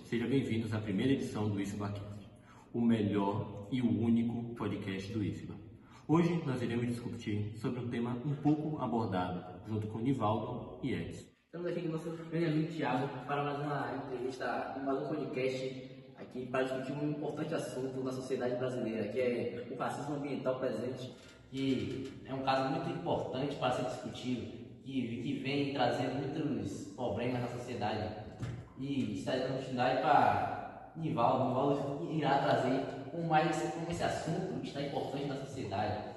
Sejam bem-vindos à primeira edição do IFBAcast, o melhor e o único podcast do IFBA. Hoje nós iremos discutir sobre um tema um pouco abordado, junto com Nivaldo e Edson. Estamos aqui com o nosso grande amigo Thiago para mais uma entrevista, mais um podcast aqui para discutir um importante assunto na sociedade brasileira, que é o racismo ambiental presente, que é um caso muito importante para ser discutido, que vem trazendo muitos problemas na sociedade. E está dando oportunidade para Nivaldo. Nivaldo irá trazer como esse assunto está importante na sociedade.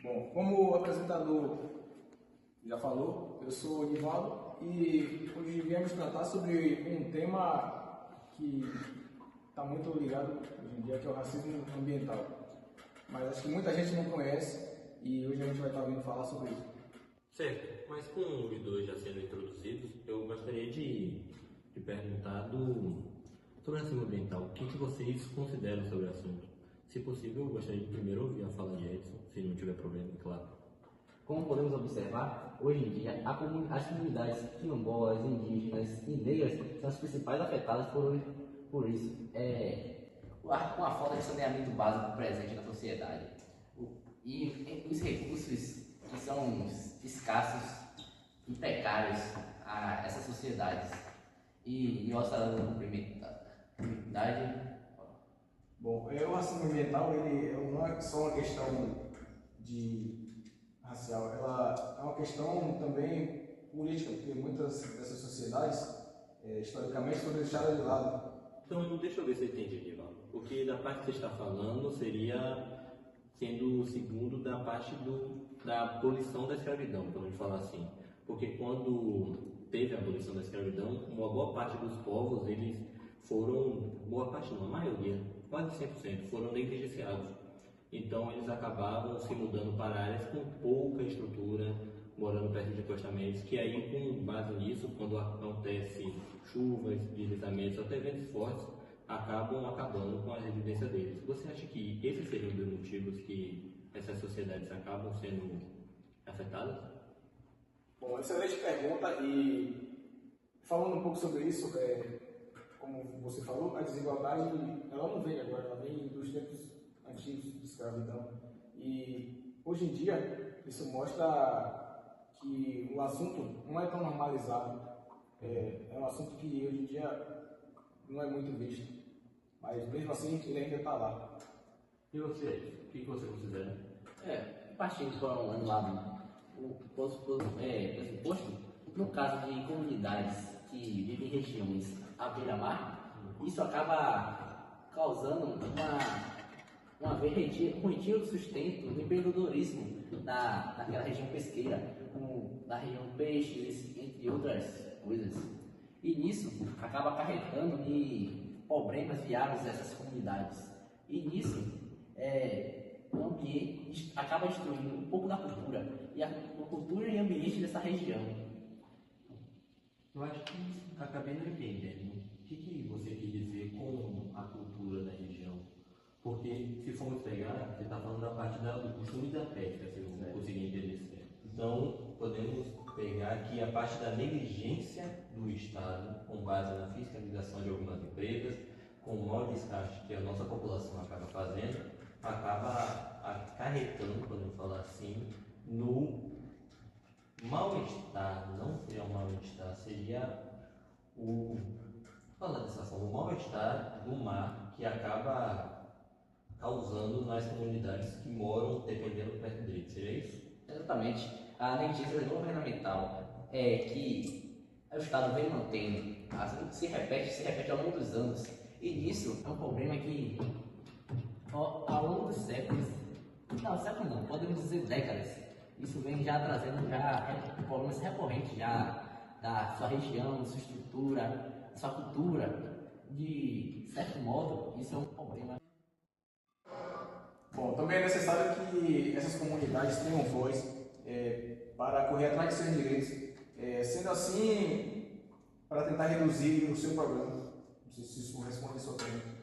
Bom, como o apresentador já falou, eu sou o Nivaldo e hoje viemos tratar sobre um tema que está muito ligado hoje em dia, que é o racismo ambiental. Mas acho que muita gente não conhece e hoje a gente vai estar vindo falar sobre isso. Certo, mas com os dois já sendo introduzidos, eu gostaria de perguntar sobre o racismo ambiental. O que vocês consideram sobre o assunto? Se possível, eu gostaria de primeiro ouvir a fala de Edson, se não tiver problema, claro. Como podemos observar, hoje em dia, as comunidades quilombolas, indígenas e negras são as principais afetadas por isso. Com a falta de saneamento básico presente na sociedade. E os recursos que são escassos e precários a essas sociedades. E nós está dando comunidade. Bom, o racismo ambiental ele não é só uma questão racial, ela é uma questão também política, porque muitas dessas sociedades, historicamente, foram deixadas de lado. Então, deixa eu ver se eu entendi, Nivaldo. Porque da parte que você está falando seria sendo o segundo da parte da abolição da escravidão, vamos falar assim. Porque quando teve a abolição da escravidão, uma boa parte dos povos, eles foram, boa parte não, a maioria, quase 100%, foram negligenciados. Então eles acabavam se mudando para áreas com pouca estrutura, morando perto de encostamentos, que aí, com base nisso, quando acontece chuvas, deslizamentos, até ventos fortes, acabam acabando com a residência deles. Você acha que esses seriam um dos motivos que essas sociedades acabam sendo afetadas? Bom, excelente pergunta, e falando um pouco sobre isso, como você falou, a desigualdade ela não vem agora, ela vem dos tempos antigos de escravidão. E hoje em dia isso mostra que o assunto não é tão normalizado, é um assunto que hoje em dia não é muito visto, mas mesmo assim ele ainda está lá. E você, o que você considera? Partindo para um lado, o pressuposto, no caso de comunidades que vivem em regiões à beira-mar, isso acaba causando um retiro do sustento, um empreendedorismo naquela região pesqueira, na região peixes, entre outras coisas. E nisso acaba acarretando em problemas viáveis dessas comunidades. E nisso o ambiente acaba destruindo um pouco da cultura, e a cultura e ambiente dessa região. Eu acho que acabei não entendendo o que você quis dizer com a cultura da região. Porque se formos pegar, você está falando da parte do costume da pesca, se eu conseguir entender certo. Então, podemos pegar aqui a parte da negligência do Estado, com base na fiscalização de algumas empresas, com o mau descarte que a nossa população acaba fazendo, acaba acarretando, podemos falar assim, no mal-estar. Não seria o mal-estar, seria falando dessa forma, o mal-estar do mar que acaba causando nas comunidades que moram dependendo perto dele. Seria isso? Exatamente. A negligência governamental é que o Estado vem mantendo, se repete ao longo dos anos. E nisso é um problema que, ao longo dos séculos, não, podemos dizer décadas, isso vem já trazendo problemas recorrentes da sua região, da sua estrutura, da sua cultura. De certo modo, isso é um problema. Bom, também é necessário que essas comunidades tenham voz para correr atrás de seus direitos, sendo assim, para tentar reduzir o seu problema. Não sei se isso responde a sua pergunta.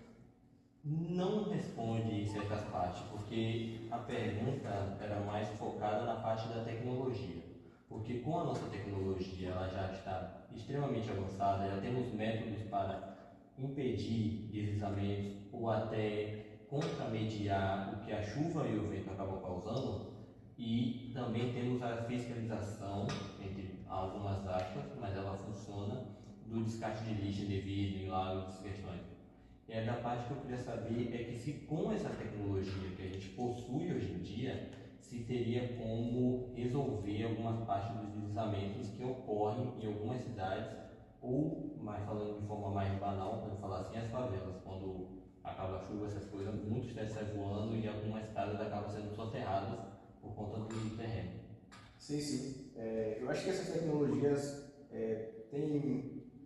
Não responde em certas partes, porque a pergunta era mais focada na parte da tecnologia. Porque com a nossa tecnologia ela já está extremamente avançada, já temos métodos para impedir deslizamentos ou até contramediar o que a chuva e o vento acabam causando, e também temos a fiscalização, entre algumas aspas, mas ela funciona, do descarte de lixo devido em lagos, essas questões. E aí da parte que eu queria saber é que se com essa tecnologia que a gente possui hoje em dia, se teria como resolver algumas partes dos deslizamentos que ocorrem em algumas cidades, ou, mais falando de forma mais banal, para falar assim, as favelas, quando acaba a chuva, essas coisas, muitos tetos saem voando e algumas casas acabam sendo soterradas por conta do terreno. Sim, sim. Eu acho que essas tecnologias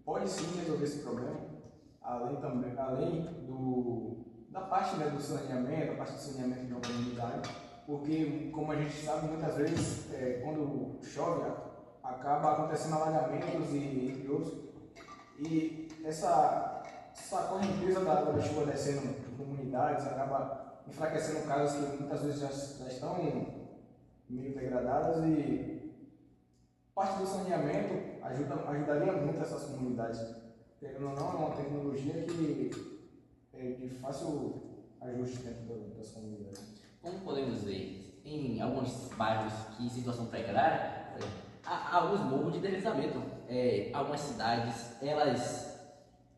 pode sim resolver esse problema, além da parte, né, do saneamento, a parte do saneamento de uma comunidade, porque, como a gente sabe, muitas vezes, quando chove, acaba acontecendo alagamentos e entre outros, e essa correnteza da chuva descendo em comunidades acaba enfraquecendo casas que muitas vezes já estão meio degradadas, e parte do saneamento ajudaria muito essas comunidades. Querendo ou não, é uma tecnologia que é de fácil ajuste dentro das comunidades. Como podemos ver, em alguns bairros que em situação precária, há alguns morros de deslizamento. Algumas cidades, elas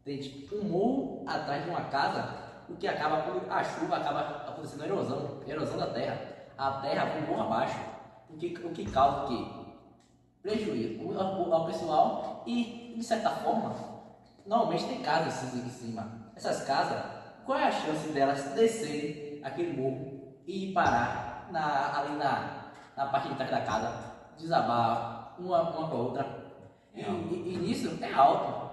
têm tipo, um morro atrás de uma casa, o que acaba, quando a chuva acaba acontecendo erosão da terra. A terra vai morro abaixo, o que causa o quê? Prejuízo ao pessoal e, de certa forma, normalmente tem casas assim em cima. Essas casas, qual é a chance delas descerem aquele morro e parar ali na parte de trás da casa, desabar uma com a outra? E nisso é alto.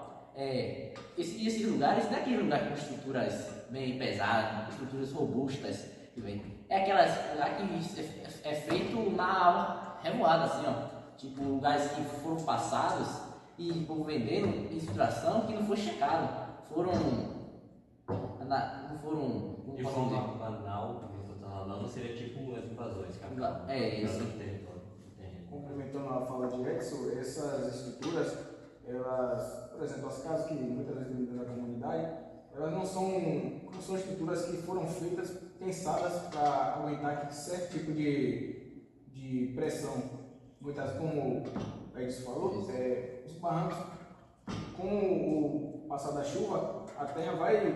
Esses lugares não é aquele lugar com estruturas bem pesadas, com estruturas robustas. É aquelas lugar que é feito na revoada, assim, ó. Tipo, lugares que foram passados e vão vendendo em situação que não foi checado. Não foram. De forma banal, como eu estou falando, seria tipo as invasões que acabam isso. no território. Complementando a fala de Edson, essas estruturas, elas, por exemplo, as casas que muitas vezes dentro da comunidade, elas não são estruturas que foram feitas, pensadas para aguentar certo tipo de pressão. Muitas, como o Edson falou, os barrancos, com o passar da chuva, a terra vai,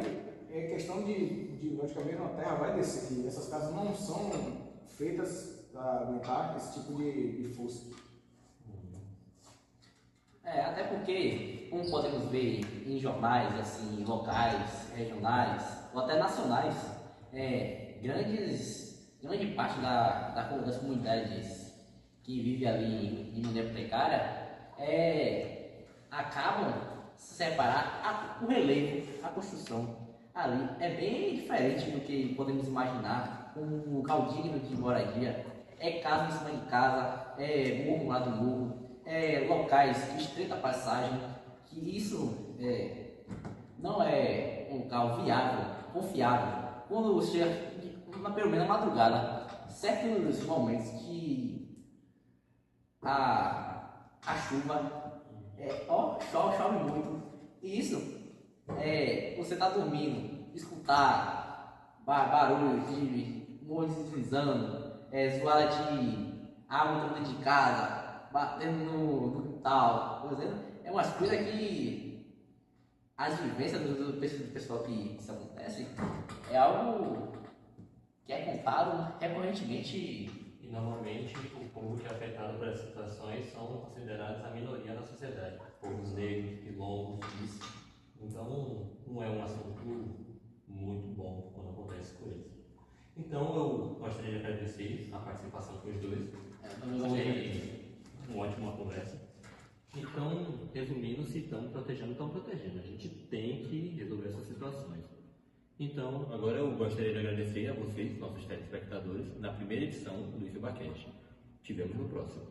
questão de logicamente, a terra vai descer, e essas casas não são feitas para aguentar esse tipo de força. Até porque, como podemos ver em jornais assim, locais, regionais ou até nacionais, grande parte das comunidades que vivem ali de maneira precária acabam se separar o relevo, a construção ali é bem diferente do que podemos imaginar um local digno de moradia. Casa em cima de casa, morro lá do morro, locais de estreita passagem, que isso não é um local viável, confiável. Quando chega, pelo menos na madrugada, certos momentos que a chuva chove muito, e isso você está dormindo, escutar barulho de morro deslizando, zoada de água entrando dentro de casa, batendo no quintal, por exemplo, é umas coisas que as vivências do pessoal que isso acontece é algo que é contado recorrentemente. E normalmente o povo que é afetado por essas situações são considerados a minoria da sociedade, povos negros, quilombos, isso. Então não é um assunto muito bom quando acontece com eles. Então eu gostaria de agradecer a participação dos dois. Foi uma ótima conversa. Então, resumindo, se estamos protegendo, estamos protegendo. A gente tem que resolver essas situações. Então, agora eu gostaria de agradecer a vocês, nossos telespectadores, na primeira edição do IFBAcast. Te vemos no próximo.